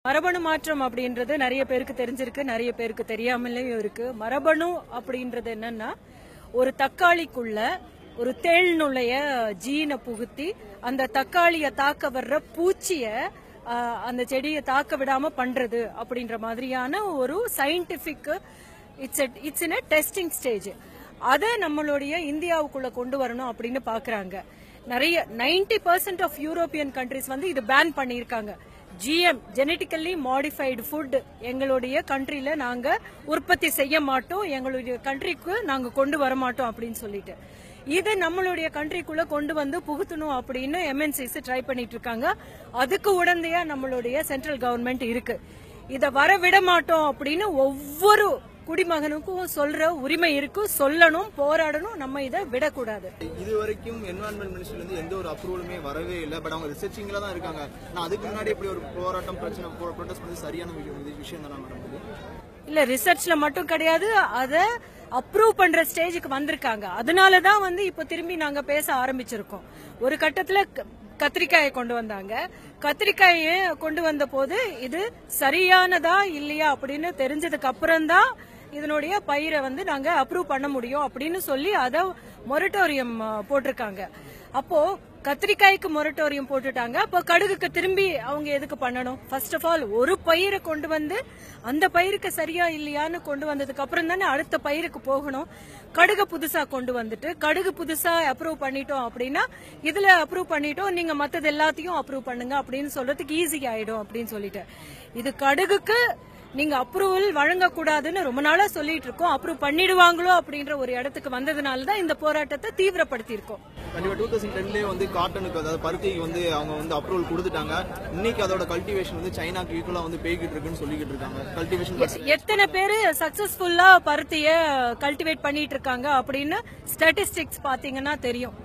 மரபணு மாற்றம் அப்படின்றது நிறைய பேருக்கு தெரிஞ்சிருக்கு, நிறைய பேருக்கு தெரியாமலேயும் இருக்கு. மரபணு அப்படின்றது என்னன்னா, ஒரு தக்காளிக்குள்ள ஒரு தேள்னுடைய ஜீனை புகுத்தி அந்த தக்காளியை தாக்க வர்ற பூச்சிய அந்த செடியை தாக்க விடாம பண்றது அப்படின்ற மாதிரியான ஒரு scientific it's in testing stage. அதை நம்மளுடைய இந்தியாவுக்குள்ள கொண்டு வரணும் அப்படின்னு பாக்குறாங்க. நிறைய 90% ஆஃப் யூரோப்பியன் கண்ட்ரிஸ் வந்து இது பேன் பண்ணியிருக்காங்க. GM ஜெனட்டிக்கலி மாடிஃபைடு ஃபுட் எங்களுடைய கண்ட்ரில நாங்க உற்பத்தி செய்ய மாட்டோம், எங்களுடைய கண்ட்ரிக்கு நாங்க கொண்டு வர மாட்டோம் அப்படின்னு சொல்லிட்டு இது நம்மளுடைய கண்ட்ரிக்குள்ள கொண்டு வந்து புகுத்தணும் அப்படின்னு MNCs ட்ரை பண்ணிட்டு இருக்காங்க. அதுக்கு உடந்தையா நம்மளுடைய சென்ட்ரல் கவர்மெண்ட் இருக்கு. இத வர விட மாட்டோம் அப்படின்னு ஒவ்வொரு குடிமகனுக்கும் சொல்ற உரிமை இருக்கு. சொல்லணும், போராடணும், நம்ம இதை விடக்கூடாது. இது வரைக்கும் என்வரன்மெண்ட் மினிஸ்ட்ரில இருந்து எந்த ஒரு அப்ரூவலுமே வரவே இல்லை. பட் அவங்க ரிசர்ச்சிங்ல தான் இருக்காங்க. நான் அதுக்கு முன்னாடி இப்படி ஒரு போராட்டம் பிரச்சனை ப்ரொடெஸ்ட் பண்ணி சரியான விஷயம் தான் நடக்குது. இல்ல, ரிசர்ச்ல மட்டும் கிடையாது, அதை அப்ரூவ் பண்ற ஸ்டேஜுக்கு வந்திருக்காங்க. அதனாலதான் வந்து இப்ப திரும்பி நாங்க பேச ஆரம்பிச்சிருக்கோம். ஒரு கட்டத்துல கத்திரிக்காயை கொண்டு வந்தாங்க. கத்திரிக்காயை கொண்டு வந்த போது இது சரியானதா இல்லையா அப்படின்னு தெரிஞ்சதுக்கு அப்புறம் தான் இதனுடைய பயிரை வந்து நாங்க அப்ரூவ் பண்ண முடியும் அப்படின்னு சொல்லி அதை மொரட்டோரியம் போட்டிருக்காங்க. அப்போ கத்திரிக்காய்க்கு மொரட்டோரியம் போட்டுட்டாங்க. அப்போ கடுகுக்கு திரும்பி அவங்க எதுக்கு பண்ணணும்? ஃபர்ஸ்ட் ஆஃப் ஆல் ஒரு பயிரை கொண்டு வந்து அந்த பயிருக்கு சரியா இல்லையான்னு கொண்டு வந்ததுக்கு அப்புறம் தானே அடுத்த பயிருக்கு போகணும். கடுகு புதுசா கொண்டு வந்துட்டு கடுகு புதுசா அப்ரூவ் பண்ணிட்டோம் அப்படின்னா இதுல அப்ரூவ் பண்ணிட்டோம், நீங்க மத்தது எல்லாத்தையும் அப்ரூவ் பண்ணுங்க அப்படின்னு சொல்றதுக்கு ஈஸி ஆயிடும் அப்படின்னு சொல்லிட்டு இது கடுகுக்கு நீங்க அப்ரூவல் வழங்கக்கூடாதுன்னு ரொம்ப நாளா சொல்லிட்டு இருக்கோம். அப்ரூவ் பண்ணிடுவாங்களோ அப்படின்ற ஒரு இடத்துக்கு வந்ததுனாலதான் இந்த போராட்டத்தை தீவிரப்படுத்தி இருக்கோம். 2010 வந்து காட்டனுக்கு, அதாவது பருத்திக்கு வந்து அவங்க வந்து அப்ரூவல் கொடுத்துட்டாங்க. இன்னைக்கு அதோட கல்டிவேஷன் வந்து சைனாக்கு ஈக்குவலா வந்து போய்கிட்டு இருக்குன்னு சொல்லிக்கிட்டு இருக்காங்க. கல்டிவேஷன் எத்தனை பேரு சக்சஸ்ஃபுல்லா பருத்திய கல்டிவேட் பண்ணிட்டு இருக்காங்க அப்படின்னு ஸ்டாட்டிஸ்டிக்ஸ் பாத்தீங்கன்னா தெரியும்.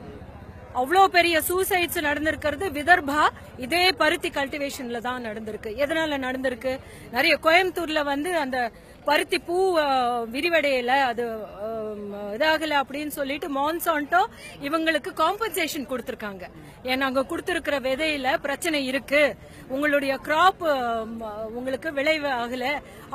அவ்வளோ பெரிய சூசைட்ஸ் நடந்திருக்கிறது விதர்பா இதே பருத்தி கல்டிவேஷன்ல தான் நடந்திருக்கு. எதனால நடந்திருக்கு? நிறைய கோயம்புத்தூர்ல வந்து அந்த பருத்தி பூ விரிவடையில அது இதாகல அப்படின்னு சொல்லிட்டு மான்சான்டோ இவங்களுக்கு காம்பன்சேஷன் கொடுத்திருக்காங்க. ஏன்னா அங்க கொடுத்திருக்கிற விதையில பிரச்சனை இருக்கு, உங்களுடைய கிராப் உங்களுக்கு விளைவு ஆகல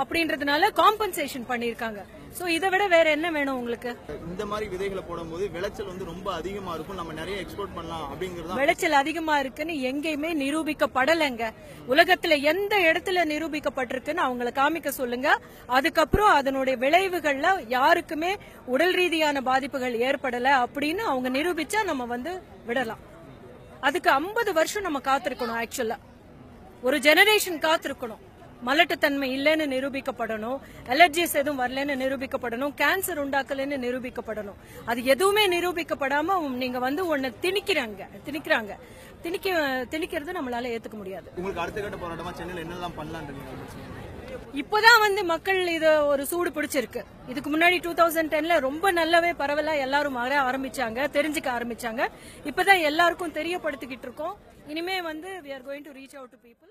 அப்படின்றதுனால காம்பன்சேஷன் பண்ணிருக்காங்க. சோ இதை விட வேற என்ன வேணும் உங்களுக்கு? இந்த மாதிரி விதைகளை போடும்போது விளைச்சல் வந்து ரொம்ப அதிகமா இருக்கும், நம்ம நிறைய எக்ஸ்போர்ட் பண்ணலாம் அப்படிங்கறது. விளைச்சல் அதிகமா இருக்குன்னு எங்கேயுமே நிரூபிக்கப்படலைங்க. உலகத்துல எந்த இடத்துல நிரூபிக்கப்பட்டிருக்குன்னு அவங்களை காமிக்க சொல்லுங்க. அதுக்கப்புறம் அதனுடைய விளைவுகள்ல யாருக்குமே உடல் ரீதியான பாதிப்புகள் ஏற்படல அப்படின்னு அவங்க நிரூபிச்சா நம்ம வந்து விடலாம். அதுக்கு 50 வருஷம் நம்ம காத்திருக்கணும். ஆக்சுவலா ஒரு ஜெனரேஷன் காத்திருக்கணும். மலட்டுத்தன்மை இல்லைன்னு நிரூபிக்கப்படணும், அலர்ஜிஸ் எதுவும் வரலன்னு நிரூபிக்கப்படணும், கேன்சர் உண்டாக்கலன்னு நிரூபிக்கப்படணும். அது எதுவுமே நிரூபிக்கப்படாம நீங்க வந்து ஒன்னு திணிக்கிறது நம்மளால ஏத்துக்க முடியாது. உங்களுக்கு அடுத்த கட்ட போராட்டமா சென்னையில என்னெல்லாம் பண்ணலாம்னு இப்பதான் வந்து மக்கள் இத ஒரு சூடு பிடிச்சிருக்கு. இதுக்கு முன்னாடி 2010ல ரொம்ப நல்லாவே பரவலா எல்லாரும் வர ஆரம்பிச்சாங்க, தெரிஞ்சுக்க ஆரம்பிச்சாங்க. இப்பதான் எல்லாருக்கும் தெரியப்படுத்திக்கிட்டு இருக்கோம். இனிமே வந்து we are going to reach out to people.